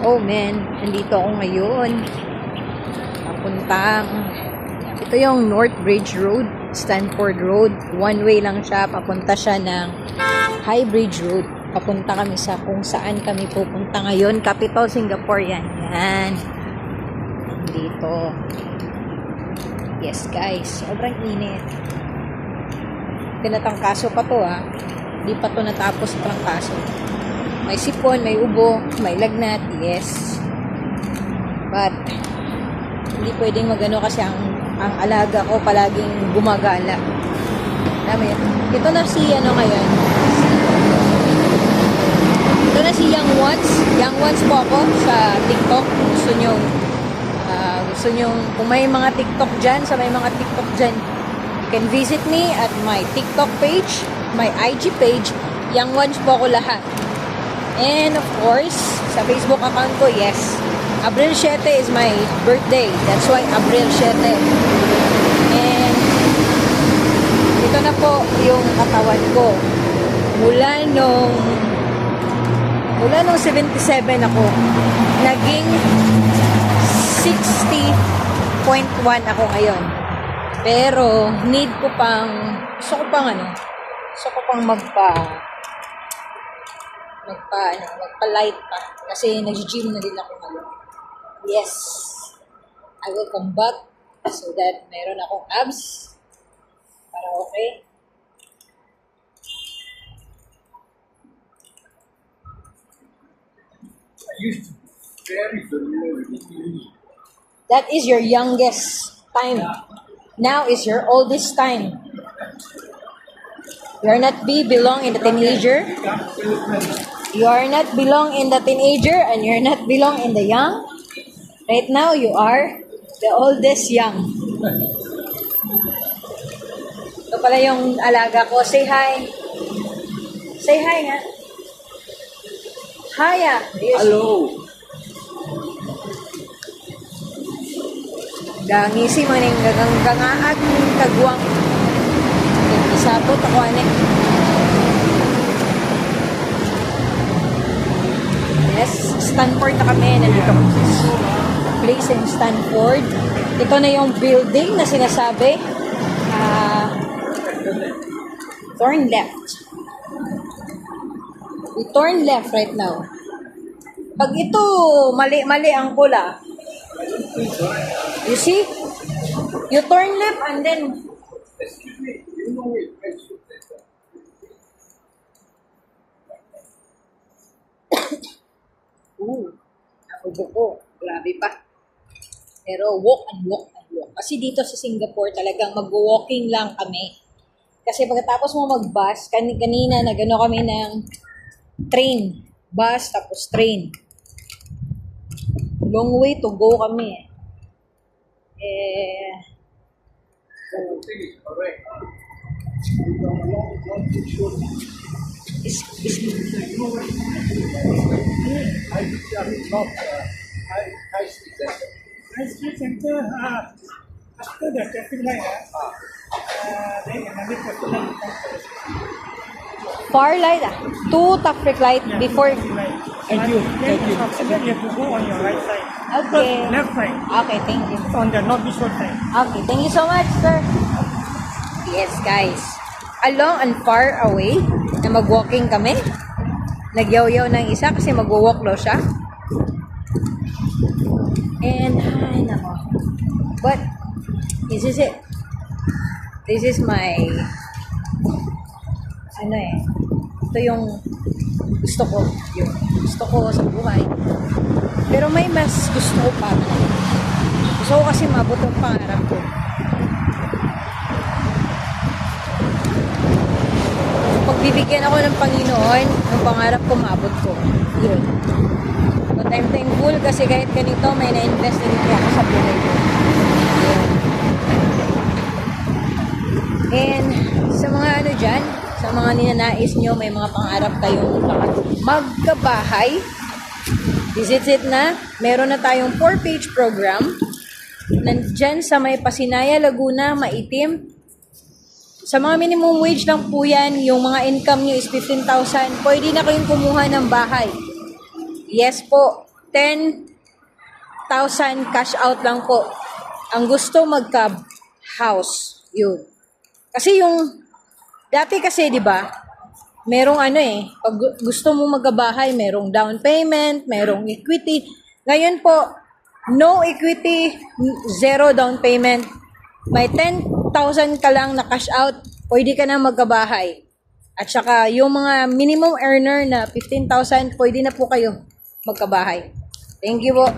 Oh man, nandito ako ngayon. Papuntang, ito yung North Bridge Road, Stanford Road. One way lang siya, papunta siya ng High Bridge Road. Papunta kami sa kung saan kami pupunta ngayon. Capital Singapore yan. Yan. Dito. Yes guys, sobrang init. Pinatangkaso pa to ha. Di pa to natapos sa trangkaso. May sipon, may ubo, may lagnat, yes. But, hindi pwedeng magano kasi ang alaga ko palaging gumagala. Dami. Ito na si ano ngayon. Ito na si Young Ones. Young Ones po ako sa TikTok. Gusto nyo, kung may mga TikTok dyan, sa may mga TikTok dyan, you can visit me at my TikTok page, my IG page. Young Ones po ako lahat. And of course, sa Facebook account ko, yes. Abril 7 is my birthday. That's why Abril 7. And ito na po yung katawan ko. Mula nung 77 ako, naging 60.1 ako ngayon. Pero need ko pang, gusto ko pang magpa-light pa. Kasi nag-gym na din ako ngayon. Yes. I will come back so that meron akong abs. Para okay. That is your youngest time. Now is your oldest time. You are not belong in the teenager. You are not belong in the teenager and you're not belong in the young. Right now, you are the oldest young. Ito pala yung alaga ko. Say hi. Say hi nga. Hiya. Hello. Gangisi mo ning gagangaag kagwang. Isabot ako ane. Yes, Stanford na kami. Nandito kami sa place in Stanford. Ito na yung building na sinasabi. Turn left. We turn left right now. Pag ito, mali ang pula. You see? You turn left and then Excuse me, you know it. Nakubo ko. Grabe pa. Pero walk and walk and walk. Kasi dito sa Singapore talagang mag-walking lang kami. Kasi pagkatapos mo mag-bus, kanina nagano kami ng train. Bus tapos train. Long way to go kami. Correct. High Street Center, after the traffic light, then another traffic light comes. Far light two traffic light before. Thank you. Thank you. After that, you have to go on your right side. Okay. Left side. Okay, thank you. On the northeastward side. Okay, thank you so much, sir. Yes, guys. Along and far away, na mag-walking kami. Nagyaw-yaw ng isa kasi mag-walk daw siya. And, ay nako. But, this is it. This is my, ito yung gusto ko. Yung gusto ko sa buhay. Pero may mas gusto ko pa. Gusto ko kasi mabot ang pangarap ko. Pagbibigyan ako ng Panginoon, ng pangarap ko, maabot ko. Yun. But I'm thankful kasi kahit ganito, may na-invest din ako sa buhay ko. Yun. And sa mga ano dyan, sa mga ninanais nyo, may mga pangarap kayong magkabahay, visit it na. Meron na tayong 4-page program. Nandyan sa may Pasinaya, Laguna, Maitim. Sa mga minimum wage lang po yan, yung mga income nyo is 15,000. Pwede na kayong kumuha ng bahay. Yes po. 10,000 cash out lang po. Ang gusto magka-house. Yun. Kasi yung, dati kasi, di ba, merong pag gusto mo magkabahay, merong down payment, merong equity. Ngayon po, no equity, zero down payment. May 10,000 ka lang na cash out, pwede ka na magkabahay. At saka, yung mga minimum earner na 15,000, pwede na po kayo magkabahay. Thank you po.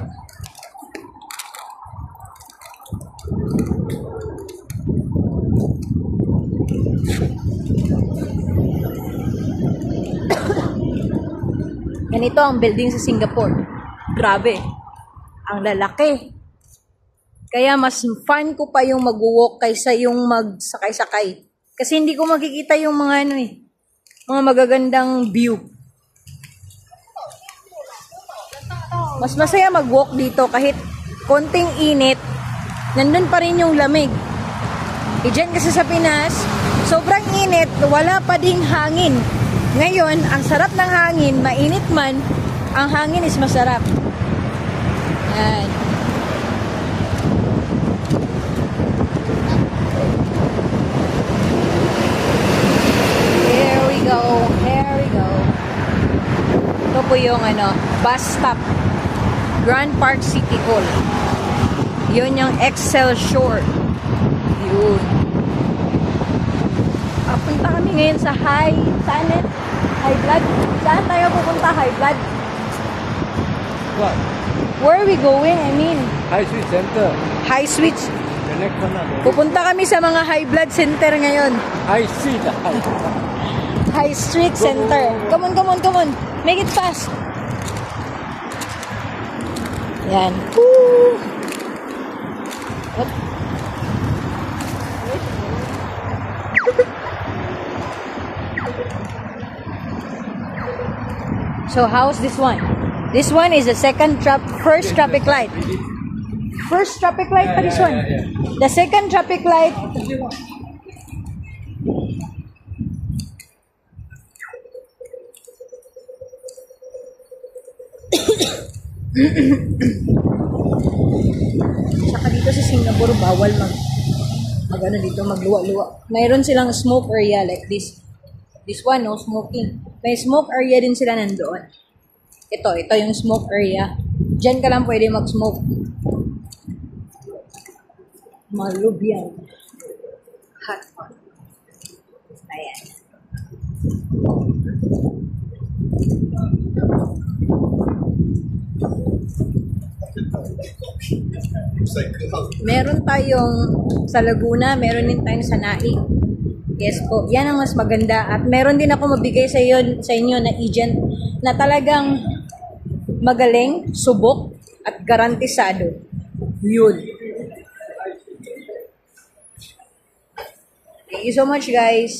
Ganito ang building sa Singapore. Grabe. Ang lalaki. Kaya mas fun ko pa yung mag-walk kaysa yung magsakay-sakay. Kasi hindi ko makikita yung mga mga magagandang view. Mas masaya mag-walk dito kahit konting init, nandun pa rin yung lamig. Diyan kasi sa Pinas, sobrang init, wala pa ding hangin. Ngayon, ang sarap ng hangin, mainit man, ang hangin is masarap. Yan. Here we go, here we go. Ito po yung bus stop. Grand Park City Hall. Yun yung Excelsior. Yun. Papunta kami ngayon sa High Blood. Saan tayo pupunta? High Blood? What? Where are we going? I mean, High Street Center. High Street. The next one na. Pupunta kami sa mga High Blood Center ngayon. High Street. High Street Center. Come on, come on, come on. Make it fast. Yan. Woo! What? So how's this one? This one is the first traffic light. First traffic light pa this one. The second traffic light. Saka dito sa Singapore, bawal dito magluwa-luwa. Mayroon silang smoke area like this. This one, no smoking. May smoke area din sila nandoon. Ito yung smoke area. Diyan ka lang pwede mag-smoke. Malubian. Hot one. Ayan. Meron tayong sa Laguna, meron din tayong sa Naik. Yes po, yan ang mas maganda. At meron din ako mabigay sa inyo na agent na talagang magaling, subok, at garantisado. Yun. Thank you so much, guys.